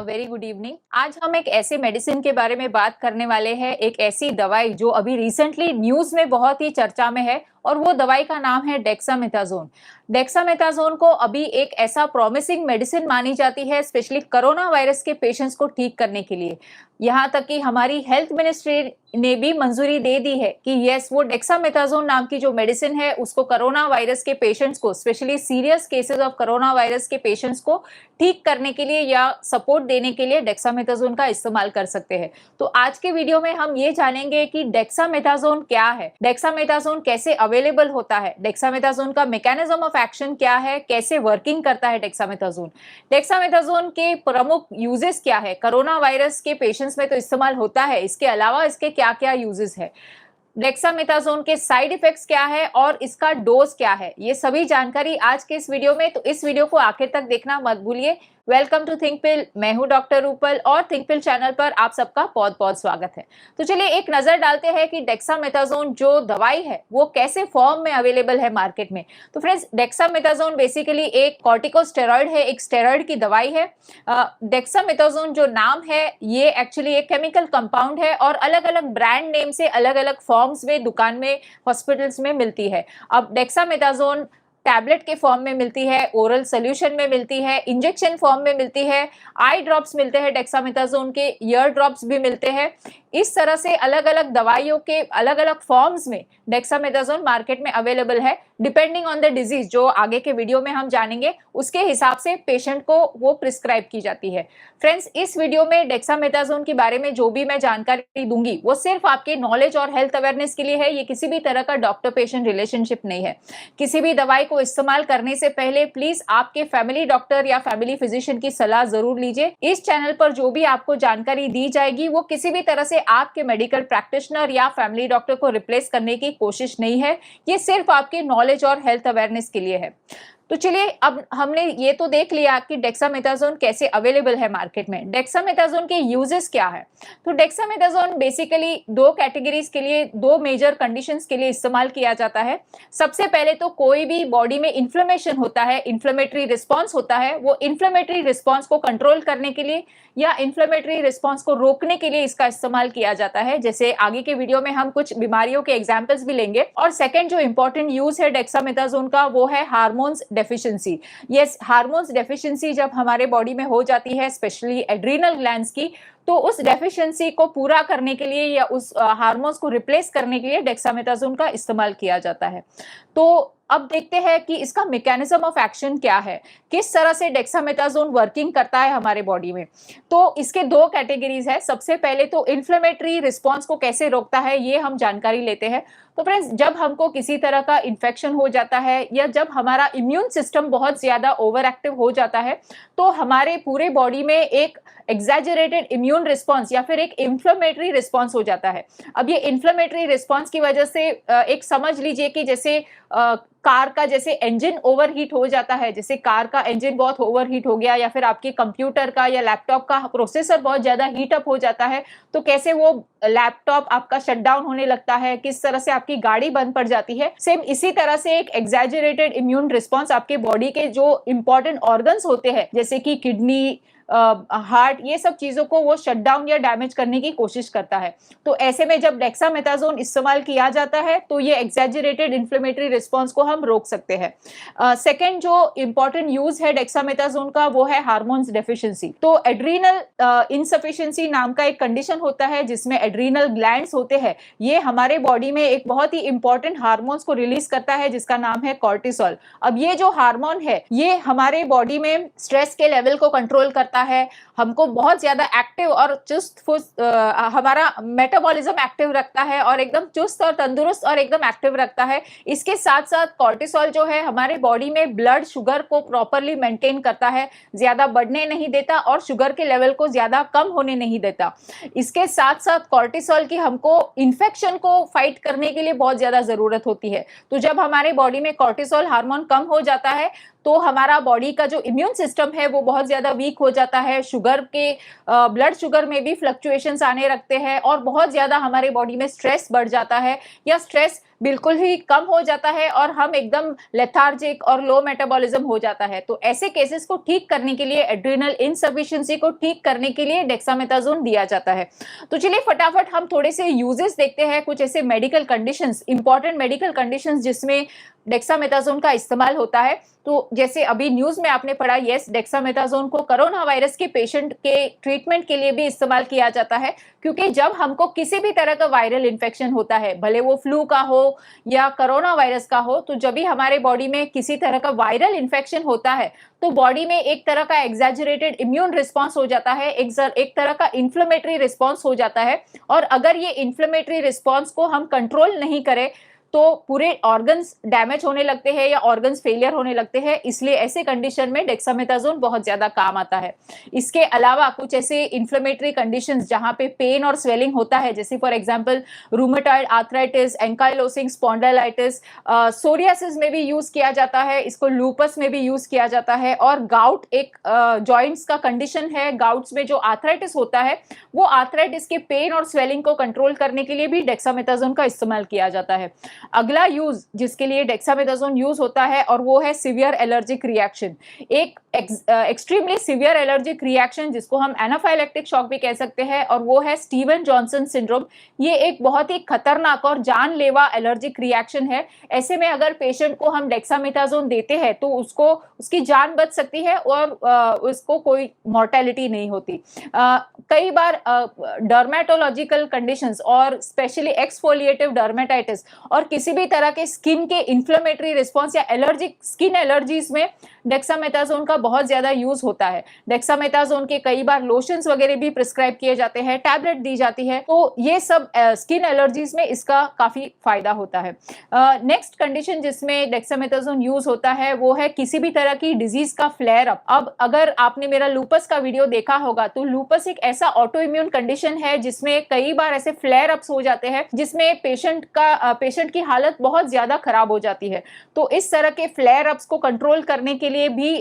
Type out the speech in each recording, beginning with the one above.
Very good evening. आज हम एक ऐसे मेडिसिन के बारे में बात करने वाले हैं, एक ऐसी दवाई जो अभी रिसेंटली न्यूज में बहुत ही चर्चा में है और वो दवाई का नाम है डेक्सामेथासोन। डेक्सामेथासोन को अभी एक ऐसा प्रॉमिसिंग मेडिसिन मानी जाती है, स्पेशली कोरोना वायरस के पेशेंट्स को ठीक करने के लिए। यहाँ तक कि हमारी हेल्थ मिनिस्ट्री ने भी मंजूरी दे दी है कि यस, वो डेक्सामेथासोन नाम की जो मेडिसिन है उसको कोरोना वायरस के पेशेंट्स को, specially serious cases of corona virus के पेशेंट्स को ठीक करने के लिए या सपोर्ट देने के लिए डेक्सामेथासोन का इस्तेमाल कर सकते हैं। तो आज के वीडियो में हम ये जानेंगे कि डेक्सामेथासोन क्या है, डेक्सामेथासोन कैसे अवेलेबल होता है, डेक्सामेथासोन का मैकेनिज्म ऑफ एक्शन क्या है, कैसे वर्किंग करता है डेक्सामेथासोन, डेक्सामेथासोन के प्रमुख यूजेस क्या है, कोरोना वायरस के पेशेंट्स में तो इस्तेमाल होता है, इसके अलावा इसके क्या क्या यूजेस है, डेक्सामेथासोन के साइड इफेक्ट्स क्या है और इसका डोज क्या है, ये सभी जानकारी आज के इस वीडियो में। तो इस वीडियो को आखिर तक देखना मत भूलिए। वेलकम टू थिंकपिल, मैं हूं डॉक्टर रूपल और थिंकपिल चैनल पर आप सबका बहुत बहुत स्वागत है। तो चलिए एक नजर डालते हैं कि डेक्सामेथासोन जो दवाई है वो कैसे फॉर्म में अवेलेबल है मार्केट में। तो फ्रेंड्स, डेक्सामेथासोन बेसिकली एक कॉर्टिकोस्टेरॉइड है, एक स्टेरॉइड की दवाई है। डेक्सामेथासोन जो नाम है ये एक्चुअली एक केमिकल कंपाउंड है और अलग अलग ब्रांड नेम से अलग अलग फॉर्म्स में दुकान में, हॉस्पिटल्स में मिलती है। अब डेक्सामेथासोन टैबलेट के फॉर्म में मिलती है, ओरल सोल्यूशन में मिलती है, इंजेक्शन फॉर्म में मिलती है, आई ड्रॉप्स मिलते हैं डेक्सामेथासोन के, ईयर ड्रॉप्स भी मिलते हैं। इस तरह से अलग अलग दवाइयों के अलग अलग फॉर्म्स में डेक्सामेथासोन मार्केट में अवेलेबल है। डिपेंडिंग ऑन द डिजीज, जो आगे के वीडियो में हम जानेंगे, उसके हिसाब से पेशेंट को वो प्रिस्क्राइब की जाती है। फ्रेंड्स, इस वीडियो में डेक्सामेथासोन के बारे में जो भी मैं जानकारी दूंगी वो सिर्फ आपके नॉलेज और हेल्थ अवेयरनेस के लिए है। ये किसी भी तरह का डॉक्टर पेशेंट रिलेशनशिप नहीं है। किसी भी दवाई को इस्तेमाल करने से पहले प्लीज आपके फैमिली डॉक्टर या फैमिली फिजिशियन की सलाह जरूर लीजिए। इस चैनल पर जो भी आपको जानकारी दी जाएगी वो किसी भी तरह से आपके मेडिकल प्रैक्टिशनर या फैमिली डॉक्टर को रिप्लेस करने की कोशिश नहीं है। ये सिर्फ आपके नॉलेज और हेल्थ अवेयरनेस के लिए है। तो चलिए, अब हमने ये तो देख लिया कि डेक्सामेथासोन कैसे अवेलेबल है मार्केट में। डेक्सामेथासोन के यूजेस क्या है? तो डेक्सामेथासोन बेसिकली दो कैटेगरीज के लिए, दो मेजर कंडीशंस के लिए इस्तेमाल किया जाता है। सबसे पहले तो कोई भी बॉडी में इन्फ्लेमेशन होता है, इन्फ्लेमेटरी रिस्पॉन्स होता है, वो इन्फ्लेमेटरी रिस्पॉन्स को कंट्रोल करने के लिए या इन्फ्लेमेटरी रिस्पॉन्स को रोकने के लिए इसका इस्तेमाल किया जाता है। जैसे आगे के वीडियो में हम कुछ बीमारियों के एग्जाम्पल्स भी लेंगे। और सेकेंड जो इंपॉर्टेंट यूज है डेक्सामेथासोन का वो है hormones deficiency. Yes, hormones deficiency जब हमारे बॉडी में हो जाती है, स्पेशली एड्रीनल ग्लैंड्स की, तो उस डेफिशिएंसी को पूरा करने के लिए या उस हार्मोन्स को रिप्लेस करने के लिए डेक्सामेथासोन का इस्तेमाल किया जाता है। तो अब देखते हैं कि इसका मैकेनिज्म ऑफ एक्शन क्या है, किस तरह से डेक्सामेथासोन वर्किंग करता है हमारे बॉडी में। तो इसके दो कैटेगरीज है। सबसे पहले तो इन्फ्लेमेटरी रिस्पॉन्स को कैसे रोकता है ये हम जानकारी लेते हैं। तो फ्रेंड्स, जब हमको किसी तरह का इन्फेक्शन हो जाता है या जब हमारा इम्यून सिस्टम बहुत ज्यादा ओवर एक्टिव हो जाता है तो हमारे पूरे बॉडी में एक एग्जैजरेटेड इम्यून रिस्पॉन्स या फिर एक इन्फ्लेमेटरी रिस्पॉन्स हो जाता है। अब ये इन्फ्लेमेटरी रिस्पॉन्स की वजह से एक समझ लीजिए कि जैसे कार का जैसे इंजन ओवरहीट हो जाता है, जैसे कार का इंजन बहुत ओवरहीट हो गया या फिर आपके कंप्यूटर का या लैपटॉप का प्रोसेसर बहुत ज्यादा हीट अप हो जाता है, तो कैसे वो लैपटॉप आपका शट डाउन होने लगता है, किस तरह से आपकी गाड़ी बंद पड़ जाती है, सेम इसी तरह से एक एग्जैजरेटेड इम्यून रिस्पॉन्स आपके बॉडी के जो इंपॉर्टेंट ऑर्गन्स होते हैं जैसे कि किडनी, हार्ट, ये सब चीजों को वो शट डाउन या डैमेज करने की कोशिश करता है। तो ऐसे में जब डेक्सामेथासोन इस्तेमाल किया जाता है तो ये एग्जैजरेटेड इन्फ्लेमेटरी रिस्पॉन्स को हम रोक सकते हैं। सेकेंड जो इंपॉर्टेंट यूज है डेक्सामेथासोन का वो है हार्मोन्स डेफिशिएंसी। तो एड्रीनल इनसफिशिएंसी नाम का एक कंडीशन होता है जिसमें एड्रीनल ग्लैंड्स होते हैं, ये हमारे बॉडी में एक बहुत ही इंपॉर्टेंट हार्मोन्स को रिलीज करता है जिसका नाम है कॉर्टिसोल। अब ये जो हार्मोन है ये हमारे बॉडी में स्ट्रेस के लेवल को कंट्रोल करता है, हमको बहुत ज्यादा एक्टिव और चुस्त हमारा मेटाबॉलिज्म एक्टिव रखता है और एकदम चुस्त और तंदुरुस्त और एकदम एक्टिव रखता है। इसके साथ साथ कॉर्टिसोल जो है हमारे बॉडी में ब्लड शुगर को प्रॉपरली मेंटेन करता है, ज्यादा बढ़ने नहीं देता और शुगर के लेवल को ज्यादा कम होने नहीं देता। इसके साथ साथ कॉर्टिसोल की हमको इन्फेक्शन को फाइट करने के लिए बहुत ज्यादा जरूरत होती है। तो जब हमारे बॉडी में कॉर्टिसोल हार्मोन कम हो जाता है तो हमारा बॉडी का जो इम्यून सिस्टम है वो बहुत ज्यादा वीक हो जाता है, शुगर के ब्लड शुगर में भी फ्लक्चुएशंस आने लगते हैं और बहुत ज्यादा हमारे बॉडी में स्ट्रेस बढ़ जाता है या स्ट्रेस बिल्कुल ही कम हो जाता है और हम एकदम लेथार्जिक और लो मेटाबॉलिज्म हो जाता है। तो ऐसे केसेस को ठीक करने के लिए, एड्रिनल इनसफिशिएंसी को ठीक करने के लिए डेक्सामेथासोन दिया जाता है। तो चलिए फटाफट हम थोड़े से यूजेस देखते हैं, कुछ ऐसे medical conditions, important medical conditions जिसमें डेक्सामेथासोन का इस्तेमाल होता है। तो जैसे अभी न्यूज में आपने पढ़ा, यस, डेक्सामेथासोन को कोरोना वायरस के पेशेंट के ट्रीटमेंट के लिए भी इस्तेमाल किया जाता है, क्योंकि जब हमको किसी भी तरह का वायरल इन्फेक्शन होता है, भले वो फ्लू का हो या कोरोना वायरस का हो, तो जब भी हमारे बॉडी में किसी तरह का वायरल इन्फेक्शन होता है तो बॉडी में एक तरह का एग्जैजरेटेड इम्यून रिस्पॉन्स हो जाता है, एक तरह का इन्फ्लेमेटरी रिस्पॉन्स हो जाता है। और अगर ये इन्फ्लेमेटरी रिस्पॉन्स को हम कंट्रोल नहीं करें तो पूरे ऑर्गन्स डैमेज होने लगते हैं या ऑर्गन्स फेलियर होने लगते हैं। इसलिए ऐसे कंडीशन में डेक्सामेथासोन बहुत ज्यादा काम आता है। इसके अलावा कुछ ऐसे इन्फ्लेमेटरी कंडीशंस जहां पे पेन और स्वेलिंग होता है, जैसे for example rheumatoid arthritis, ankylosing spondylitis, psoriasis में भी यूज किया जाता है, इसको लूपस में भी यूज किया जाता है। और गाउट एक जॉइंट्स का कंडीशन है, गाउट्स में जो आर्थराइटिस होता है वो आर्थराइटिस के पेन और स्वेलिंग को कंट्रोल करने के लिए भी डेक्सामेथासोन का इस्तेमाल किया जाता है। अगला यूज जिसके लिए डेक्सामेथासोन यूज होता है और वो है सीवियर एलर्जिक रिएक्शन। एक एक्सट्रीमली सीवियर एलर्जिक रिएक्शन जिसको हम एनाफाइलेक्टिक शॉक भी कह सकते हैं, और वो है स्टीवन जॉनसन सिंड्रोम। ये एक बहुत ही खतरनाक और जानलेवा एलर्जिक रिएक्शन है। ऐसे में अगर पेशेंट को हम डेक्सामेथासोन देते हैं तो उसको उसकी जान बच सकती है और उसको कोई मॉर्टेलिटी नहीं होती। कई बार डर्मेटोलॉजिकल कंडीशंस और स्पेशली एक्सफोलिएटिव डर्मेटाइटिस और किसी भी तरह के स्किन के इन्फ्लेमेटरी रिस्पॉन्स या एलर्जिक स्किन एलर्जीज में डेक्सामेथासोन का बहुत ज्यादा यूज होता है। डेक्सामेथासोन के कई बार लोशंस वगैरह भी प्रिस्क्राइब किए जाते हैं, टैबलेट दी जाती है, तो ये सब स्किन एलर्जीज में इसका काफी फायदा होता है। नेक्स्ट कंडीशन जिसमें डेक्सामेथासोन यूज होता है वो है किसी भी तरह की डिजीज का फ्लेयर अप। अब अगर आपने मेरा लूपस का वीडियो देखा होगा तो लूपस एक ऐसा ऑटो इम्यून कंडीशन है जिसमें कई बार ऐसे फ्लेयर अप्स हो जाते हैं जिसमें पेशेंट की हालत बहुत ज्यादा खराब हो जाती है। तो इस तरह के फ्लेयर अप्स को कंट्रोल करने के लिए भी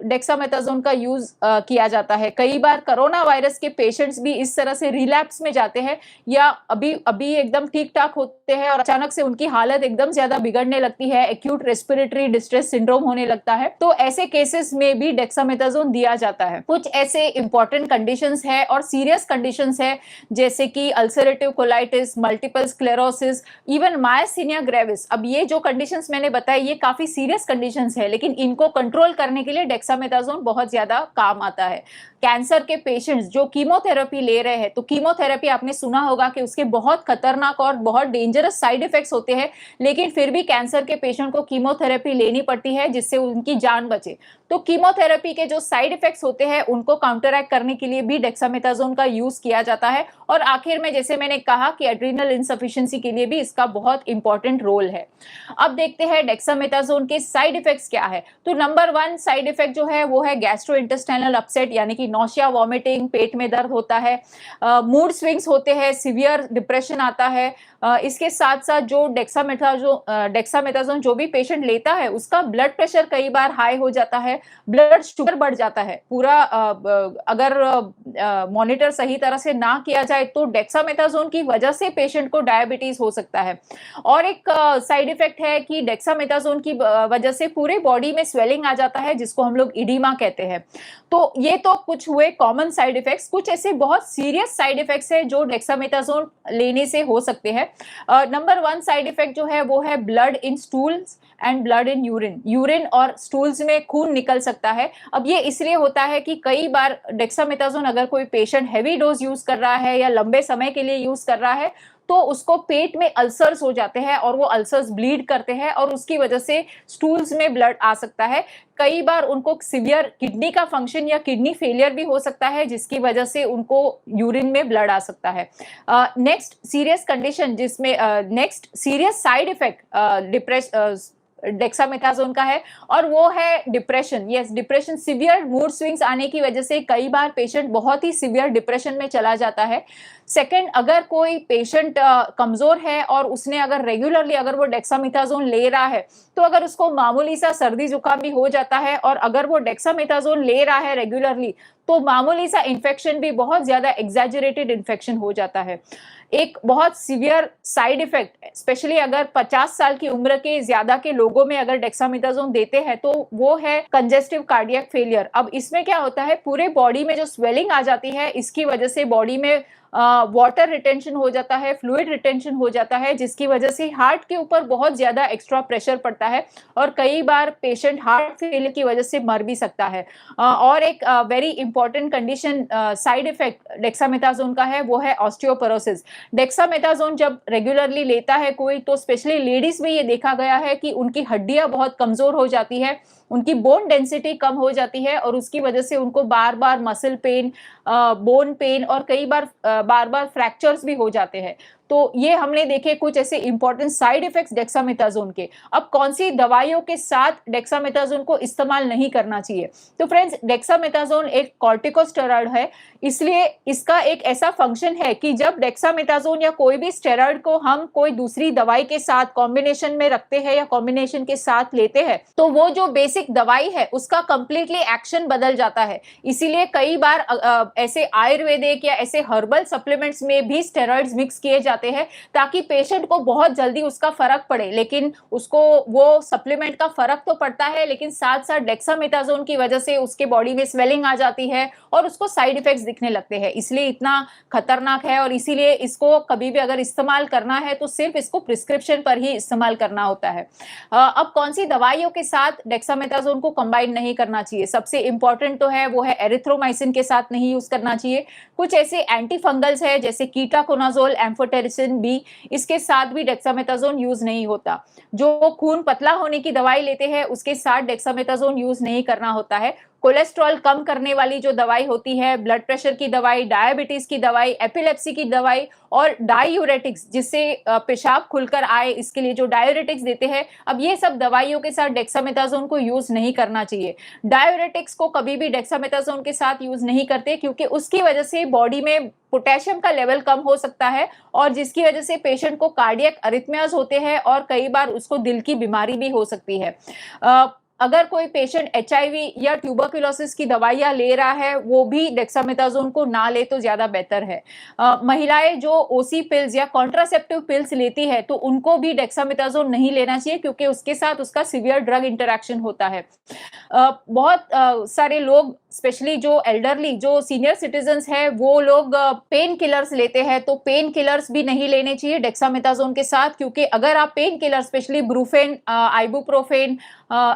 डेक्सामेथासोन का यूज किया जाता है। कई बार कोरोना वायरस के पेशेंट्स भी इस तरह से रिलैप्स में जाते हैं या अभी एकदम ठीक ठाक होते हैं और अचानक से उनकी हालत एकदम ज्यादा बिगड़ने लगती है, एक्यूट रेस्पिरेटरी डिस्ट्रेस सिंड्रोम होने लगता है। तो ऐसे केसेस में भी डेक्सामेथासोन दिया जाता है। कुछ ऐसे इंपॉर्टेंट कंडीशंस है और सीरियस कंडीशंस है जैसे कि ulcerative colitis, multiple sclerosis, even myasthenia gravis. अब ये जो कंडीशंस मैंने बताई ये काफी सीरियस कंडीशंस है, लेकिन इनको कंट्रोल करने के लिए डेक्सामेथासोन बहुत ज्यादा काम आता है। कैंसर के पेशेंट्स जो कीमोथेरेपी ले रहे हैं, तो कीमोथेरेपी आपने सुना होगा कि उसके बहुत खतरनाक और बहुत डेंजरस साइड इफेक्ट्स होते हैं, लेकिन फिर भी कैंसर के पेशेंट को कीमोथेरेपी लेनी पड़ती है जिससे उनकी जान बचे। तो कीमोथेरेपी के जो साइड इफेक्ट्स होते हैं उनको काउंटरएक्ट करने के लिए भी डेक्सामेथासोन का यूज किया जाता है। और आखिर में जैसे मैंने कहा कि एड्रिनल इनसफिशिएंसी के लिए भी इसका बहुत इंपॉर्टेंट रोल है। अब देखते हैं डेक्सामेथासोन के साइड इफेक्ट्स क्या है। तो नंबर 1 साइड इफेक्ट जो है वो है गैस्ट्रोइंटेस्टाइनल अपसेट, यानी कि नौशिया, वॉमिटिंग, पेट में दर्द होता है, मूड स्विंग्स होते हैं, सीवियर डिप्रेशन आता है। इसके साथ साथ जो डेक्सामेथासोन जो भी पेशेंट लेता है उसका ब्लड प्रेशर कई बार हाई हो जाता है, ब्लड शुगर बढ़ जाता है। पूरा अगर मॉनिटर सही तरह से ना किया जाए तो डेक्सामेथासोन की वजह से पेशेंट को डायबिटीज हो सकता है। और एक साइड इफेक्ट है कि डेक्सामेथासोन की वजह से पूरे बॉडी में स्वेलिंग आ जाता है जिसको हम लोग इडीमा कहते हैं। तो ये तो कुछ हुए कॉमन साइड इफेक्ट्स। कुछ ऐसे बहुत सीरियस साइड इफेक्ट्स है जो डेक्सामेथासोन लेने से हो सकते हैं। नंबर 1 साइड इफेक्ट जो है वो है blood in stools and blood in urine. Urine और स्टूल्स में खून निकल सकता है। अब ये इसलिए होता है कि कई बार डेक्सामेथासोन अगर कोई पेशेंट हैवी डोज यूज कर रहा है या लंबे समय के लिए यूज कर रहा है तो उसको पेट में अल्सर्स हो जाते हैं और वो अल्सर्स ब्लीड करते हैं और उसकी वजह से स्टूल्स में ब्लड आ सकता है। कई बार उनको सीवियर किडनी का फंक्शन या किडनी फेलियर भी हो सकता है जिसकी वजह से उनको यूरिन में ब्लड आ सकता है। नेक्स्ट सीरियस कंडीशन जिसमें next serious side effect dexamethasone का है, और वो है depression. Yes, depression, severe mood swings आने की वजह से कई बार पेशेंट बहुत ही सिवियर डिप्रेशन में चला जाता है। सेकंड, अगर कोई पेशेंट कमजोर है और उसने अगर रेगुलरली अगर वो डेक्सामेथासोन ले रहा है, तो अगर उसको मामूली सा सर्दी जुकाम भी हो जाता है और अगर वो डेक्सामेथासोन ले रहा है रेगुलरली, तो मामूली सा इन्फेक्शन भी बहुत ज्यादा एग्जैजरेटेड इन्फेक्शन हो जाता है। एक बहुत सीवियर साइड इफेक्ट, स्पेशली अगर 50 साल की उम्र के ज्यादा के लोगों में अगर डेक्सामेथासोन देते हैं, तो वो है कंजेस्टिव कार्डियक फेलियर। अब इसमें क्या होता है, पूरे बॉडी में जो स्वेलिंग आ जाती है, इसकी वजह से बॉडी में वाटर रिटेंशन हो जाता है, फ्लूइड रिटेंशन हो जाता है, जिसकी वजह से हार्ट के ऊपर बहुत ज्यादा एक्स्ट्रा प्रेशर पड़ता है और कई बार पेशेंट हार्ट फेलियर की वजह से मर भी सकता है। और एक very important condition, side effect dexamethasone का है, वो है ऑस्टियोपोरोसिस। डेक्सामेथासोन जब रेगुलरली लेता है कोई, तो स्पेशली लेडीज में ये देखा गया है कि उनकी हड्डियां बहुत कमजोर हो जाती है, उनकी बोन डेंसिटी कम हो जाती है और उसकी वजह से उनको बार बार मसल पेन, बोन पेन और कई बार बार बार फ्रैक्चर्स भी हो जाते हैं। तो ये हमने देखे कुछ ऐसे इंपॉर्टेंट साइड इफेक्ट्स डेक्सामेथासोन के। अब कौन सी दवाइयों के साथ डेक्सामेथासोन को इस्तेमाल नहीं करना चाहिए? तो फ्रेंड्स, डेक्सामेथासोन एक कॉर्टिकोस्टेरॉइड है, इसलिए इसका एक ऐसा फंक्शन है कि जब डेक्सामेथासोन या कोई भी स्टेरॉइड को हम कोई दूसरी दवाई के साथ कॉम्बिनेशन में रखते हैं या कॉम्बिनेशन के साथ लेते हैं, तो वो जो बेसिक दवाई है उसका कंप्लीटली एक्शन बदल जाता है। इसीलिए कई बार ऐसे आयुर्वेदिक या ऐसे हर्बल सप्लीमेंट्स में भी स्टेरॉइड्स मिक्स किए जाते हैं, ताकि पेशेंट को बहुत जल्दी उसका फर्क पड़े। लेकिन उसको वो सप्लीमेंट का फर्क तो पड़ता है, लेकिन साथ साथ डेक्सामेथासोन की वजह से उसके बॉडी में स्वेलिंग आ जाती है और उसको साइड इफेक्ट्स दिखने लगते हैं। इसलिए इतना खतरनाक है और इसीलिए इसको कभी भी अगर इस्तेमाल करना है तो सिर्फ इसको प्रिस्क्रिप्शन पर ही इस्तेमाल करना होता है। अब कौन सी दवाइयों के साथ डेक्सामेथासोन को कंबाइन नहीं करना चाहिए? सबसे इंपॉर्टेंट तो है वो है एरिथ्रोमाइसिन के साथ नहीं यूज करना चाहिए। कुछ ऐसे एंटी फंगल्स है जैसे कीटाकोनाजोल, एम्फोटेरिसिन बी, इसके साथ भी डेक्सामेथासोन यूज नहीं होता। जो खून पतला होने की दवाई लेते हैं उसके साथ डेक्सामेथासोन यूज नहीं करना होता है। कोलेस्ट्रॉल कम करने वाली जो दवाई होती है, ब्लड प्रेशर की दवाई, डायबिटीज की दवाई, एपिलेप्सी की दवाई और डायूरेटिक्स, जिससे पेशाब खुलकर आए, इसके लिए जो डायूरेटिक्स देते हैं, अब ये सब दवाइयों के साथ डेक्सामेथासोन को यूज नहीं करना चाहिए। डायूरेटिक्स को कभी भी डेक्सामेथासोन के साथ यूज नहीं करते, क्योंकि उसकी वजह से बॉडी में पोटेशियम का लेवल कम हो सकता है और जिसकी वजह से पेशेंट को कार्डियक अरिथमियाज होते हैं और कई बार उसको दिल की बीमारी भी हो सकती है। अगर कोई पेशेंट एचआईवी या ट्यूबरक्लोसिस की दवाइयां ले रहा है, वो भी डेक्सामेथासोन को ना ले तो ज्यादा बेहतर है। महिलाएं जो ओसी पिल्स या कॉन्ट्रासेप्टिव पिल्स लेती है, तो उनको भी डेक्सामेथासोन नहीं लेना चाहिए, क्योंकि उसके साथ उसका सीवियर ड्रग इंटरैक्शन होता है। बहुत सारे लोग, स्पेशली जो एल्डरली, जो सीनियर सिटीजन्स है, वो लोग पेन किलर्स लेते हैं, तो पेन किलर्स भी नहीं लेने चाहिए डेक्सामेथासोन के साथ, क्योंकि अगर आप pain killer specially Brufen, ibuprofen,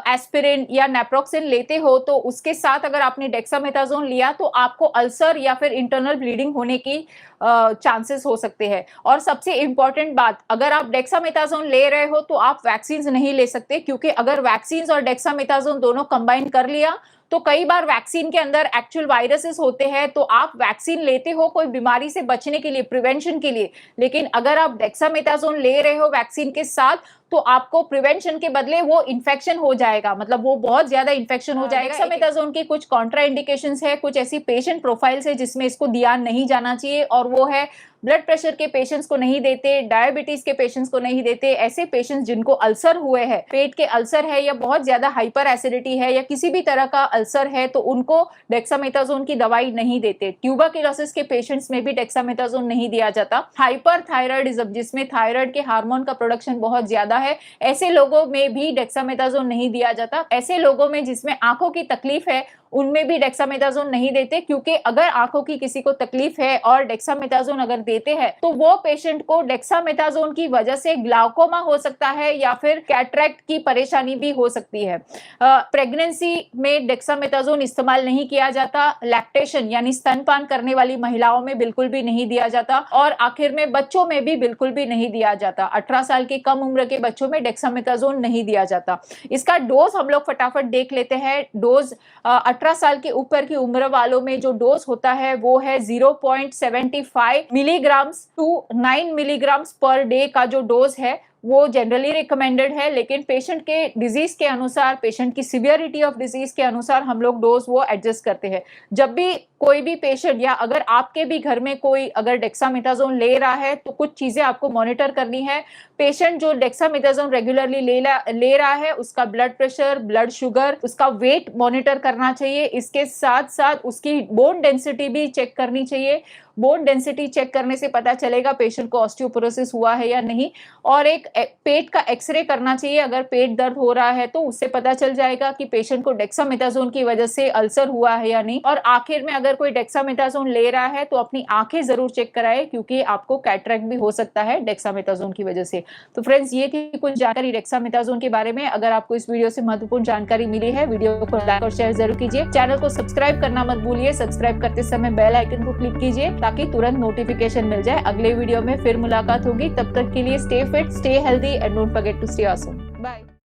aspirin या नेप्रोक्सिन लेते हो, तो उसके साथ अगर आपने डेक्सामेथासोन लिया तो आपको अल्सर या फिर इंटरनल ब्लीडिंग होने की चांसेस हो सकते हैं। और सबसे इंपॉर्टेंट बात, अगर आप डेक्सामेथासोन ले रहे हो तो आप वैक्सीन नहीं ले सकते, क्योंकि अगर वैक्सीन और डेक्सामेथासोन दोनों कंबाइन कर लिया तो कई बार वैक्सीन के अंदर एक्चुअल वायरसेस होते हैं, तो आप वैक्सीन लेते हो कोई बीमारी से बचने के लिए, प्रिवेंशन के लिए, लेकिन अगर आप डेक्सामेथासोन ले रहे हो वैक्सीन के साथ, तो आपको प्रिवेंशन के बदले वो इन्फेक्शन हो जाएगा, मतलब वो बहुत ज्यादा इन्फेक्शन हो जाएगा। डेक्सामेथासोन की कुछ कॉन्ट्रा इंडिकेशंस है, कुछ ऐसी पेशेंट प्रोफाइल्स है जिसमें इसको ध्यान नहीं जाना चाहिए, और वो है ब्लड प्रेशर के पेशेंट्स को नहीं देते, डायबिटीज के पेशेंट्स को नहीं देते, ऐसे पेशेंट्स जिनको अल्सर हुए हैं, पेट के अल्सर है या बहुत ज्यादा हाइपर एसिडिटी है या किसी भी तरह का अल्सर है, तो उनको डेक्सामेथासोन की दवाई नहीं देते। ट्यूबरक्लोसिस के पेशेंट्स में भी डेक्सामेथासोन नहीं दिया जाता। हाइपर थायराइडिज्म, जिसमें थायराइड के हार्मोन का प्रोडक्शन बहुत ज्यादा है, ऐसे लोगों में भी डेक्सामेथासोन नहीं दिया जाता। ऐसे लोगों में जिसमें आंखों की तकलीफ है, उनमें भी डेक्सामेथासोन नहीं देते, क्योंकि अगर आंखों की किसी को तकलीफ है और डेक्सामेथासोन अगर देते हैं, तो वो पेशेंट को डेक्सामेथासोन की वजह से ग्लाउकोमा हो सकता है या फिर कैटरेक्ट की परेशानी भी हो सकती है। प्रेगनेंसी में डेक्सामेथासोन इस्तेमाल नहीं किया जाता। लैक्टेशन यानी स्तनपान करने वाली महिलाओं में बिल्कुल भी नहीं दिया जाता, और आखिर में बच्चों में भी बिल्कुल भी नहीं दिया जाता। 18 साल की कम उम्र के बच्चों में डेक्सामेथासोन नहीं दिया जाता। इसका डोज हम लोग फटाफट देख लेते हैं। डोज 18 साल के ऊपर की उम्र वालों में जो डोज होता है वो है 0.75 milligrams to 9 milligrams per day का जो डोज है वो जनरली रिकमेंडेड है, लेकिन पेशेंट के डिजीज के अनुसार, पेशेंट की सिवियरिटी ऑफ डिजीज के अनुसार हम लोग डोज वो एडजस्ट करते हैं। जब भी कोई भी पेशेंट या अगर आपके भी घर में कोई अगर डेक्सामेथासोन ले रहा है तो कुछ चीजें आपको मॉनिटर करनी है। पेशेंट जो डेक्सामेथासोन रेगुलरली ले रहा है उसका ब्लड प्रेशर, ब्लड शुगर, उसका वेट मॉनिटर करना चाहिए। इसके साथ साथ उसकी बोन डेंसिटी भी चेक करनी चाहिए। बोन डेंसिटी चेक करने से पता चलेगा पेशेंट को ऑस्टियोपोरोसिस हुआ है या नहीं। और एक पेट का एक्सरे करना चाहिए। अगर पेट दर्द हो रहा है तो उससे पता चल जाएगा कि पेशेंट को डेक्सामेथासोन की वजह से अल्सर हुआ है या नहीं। और आखिर में अगर कोई डेक्सामेथासोन ले रहा है तो अपनी आंखें जरूर चेक कराए, क्योंकि आपको कैटरेक्ट भी हो सकता है डेक्सामेथासोन की वजह से। तो फ्रेंड्स, ये थी कुछ जानकारी डेक्सामेथासोन के बारे में। अगर आपको इस वीडियो से महत्वपूर्ण जानकारी मिली है, वीडियो को लाइक और शेयर जरूर कीजिए। चैनल को सब्सक्राइब करना मत भूलिए। सब्सक्राइब करते समय बेल आइकन को क्लिक कीजिए ताकि तुरंत नोटिफिकेशन मिल जाए। अगले वीडियो में फिर मुलाकात होगी। तब तक के लिए stay fit, stay healthy and don't forget to stay awesome.